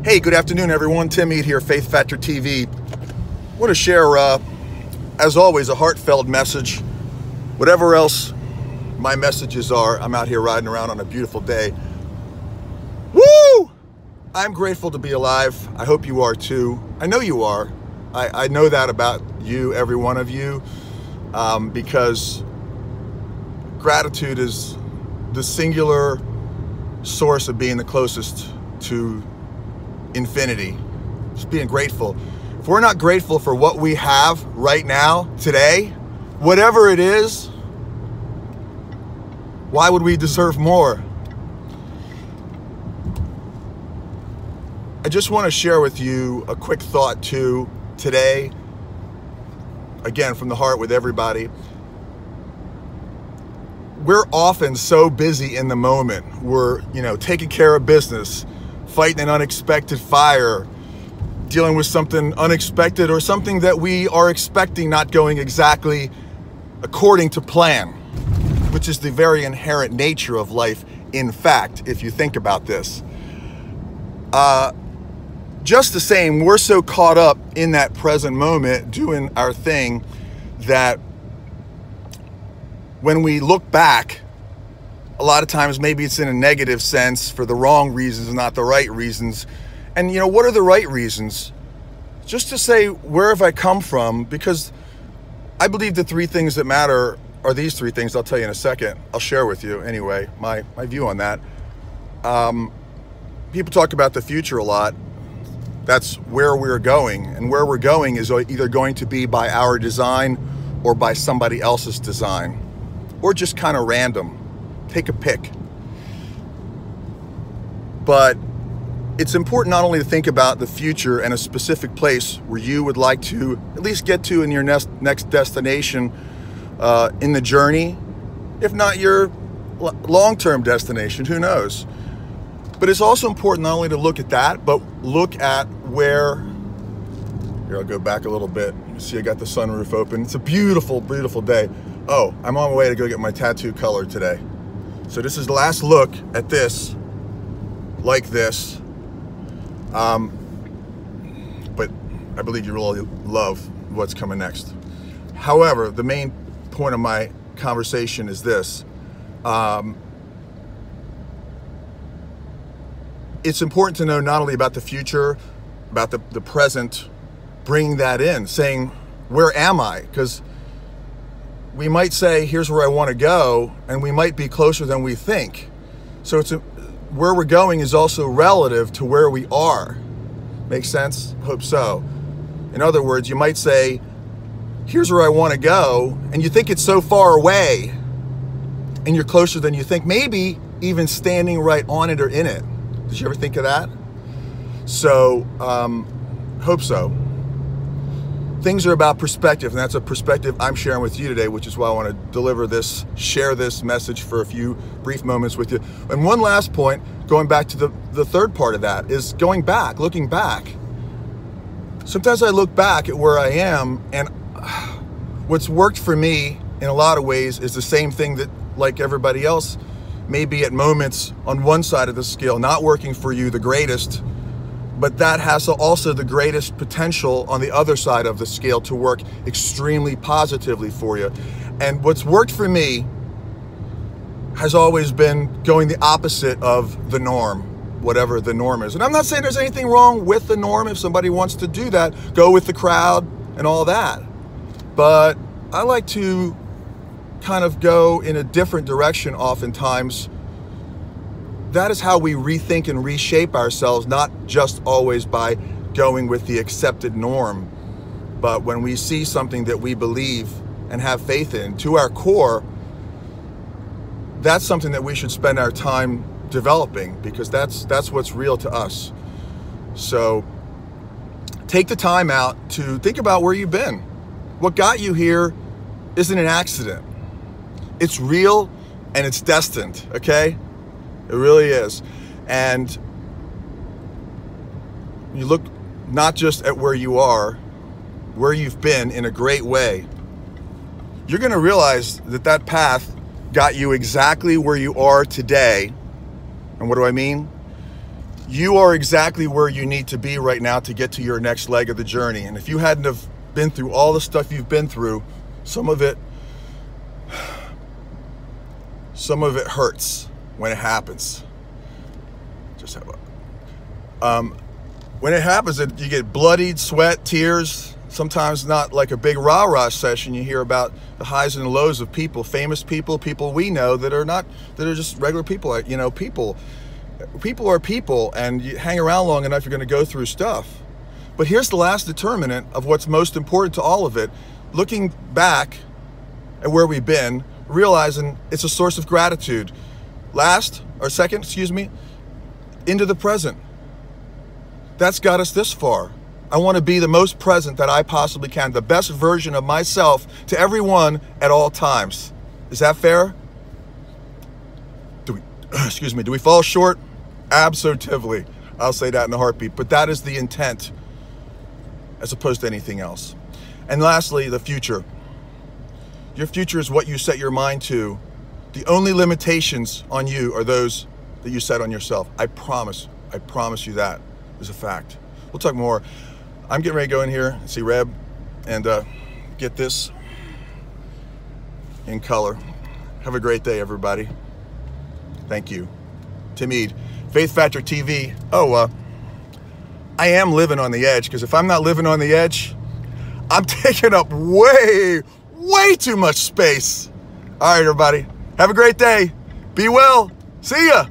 Hey, good afternoon, everyone. Tim Eade here, Faith Factor TV. I want to share, as always, a heartfelt message. Whatever else my messages are, I'm out here riding around on a beautiful day. Woo! I'm grateful to be alive. I hope you are too. I know you are. I know that about you, every one of you, because gratitude is the singular source of being the closest to infinity. Just being grateful. If we're not grateful for what we have right now, today, whatever it is, why would we deserve more? I just want to share with you a quick thought too today, again from the heart with everybody. We're often so busy in the moment. We're, taking care of business, fighting an unexpected fire, dealing with something unexpected or something that we are expecting not going exactly according to plan, which is the very inherent nature of life, in fact, if you think about this. Just the same, we're so caught up in that present moment doing our thing that when we look back, a lot of times maybe it's in a negative sense for the wrong reasons, not the right reasons. And what are the right reasons? Just to say, where have I come from? Because I believe the three things that matter are these three things. I'll tell you in a second. I'll share with you anyway, my view on that. People talk about the future a lot. That's where we're going. And where we're going is either going to be by our design or by somebody else's design, or just kind of random. Take a pick. But it's important not only to think about the future and a specific place where you would like to at least get to in your next destination in the journey, if not your long-term destination, who knows? But it's also important not only to look at that, but look at where, here I'll go back a little bit. You see I got the sunroof open. It's a beautiful, beautiful day. Oh, I'm on my way to go get my tattoo color today. So this is the last look at this, like this. But I believe you really love what's coming next. However, the main point of my conversation is this. It's important to know not only about the future, about the present, bringing that in, saying, where am I? Because we might say, here's where I want to go, and we might be closer than we think. So where we're going is also relative to where we are. Makes sense? Hope so. In other words, you might say, here's where I want to go, and you think it's so far away, and you're closer than you think, maybe even standing right on it or in it. Did you ever think of that? So, hope so. Things are about perspective, and that's a perspective I'm sharing with you today, which is why I want to deliver this, share this message for a few brief moments with you. And one last point, going back to the third part of that, is going back, looking back. Sometimes I look back at where I am, and what's worked for me in a lot of ways is the same thing that, like everybody else, maybe at moments on one side of the scale, not working for you the greatest, but that has also the greatest potential on the other side of the scale to work extremely positively for you. And what's worked for me has always been going the opposite of the norm, whatever the norm is. And I'm not saying there's anything wrong with the norm. If somebody wants to do that, go with the crowd and all that. But I like to kind of go in a different direction oftentimes. That is how we rethink and reshape ourselves, not just always by going with the accepted norm, but when we see something that we believe and have faith in to our core, that's something that we should spend our time developing, because that's what's real to us. So take the time out to think about where you've been. What got you here isn't an accident. It's real and it's destined, okay? It really is. And you look not just at where you are, where you've been in a great way. You're going to realize that that path got you exactly where you are today. And what do I mean? You are exactly where you need to be right now to get to your next leg of the journey. And if you hadn't have been through all the stuff you've been through, some of it hurts when it happens. When it happens, you get bloodied, sweat, tears. Sometimes not like a big rah-rah session. You hear about the highs and lows of people, famous people, people we know that are just regular people. You know, people are people, and you hang around long enough, you're going to go through stuff. But here's the last determinant of what's most important to all of it. Looking back at where we've been, realizing it's a source of gratitude. Second, into the present. That's got us this far. I want to be the most present that I possibly can, the best version of myself to everyone at all times. Is that fair? Do we fall short? Absolutely. I'll say that in a heartbeat, but that is the intent as opposed to anything else. And lastly, the future. Your future is what you set your mind to. The only limitations on you are those that you set on yourself. I promise you that is a fact. We'll talk more. I'm getting ready to go in here and see Reb and get this in color. Have a great day, everybody. Thank you. Tim Eade, Faith Factor TV. I am living on the edge, because if I'm not living on the edge, I'm taking up way too much space. All right, everybody. Have a great day. Be well. See ya.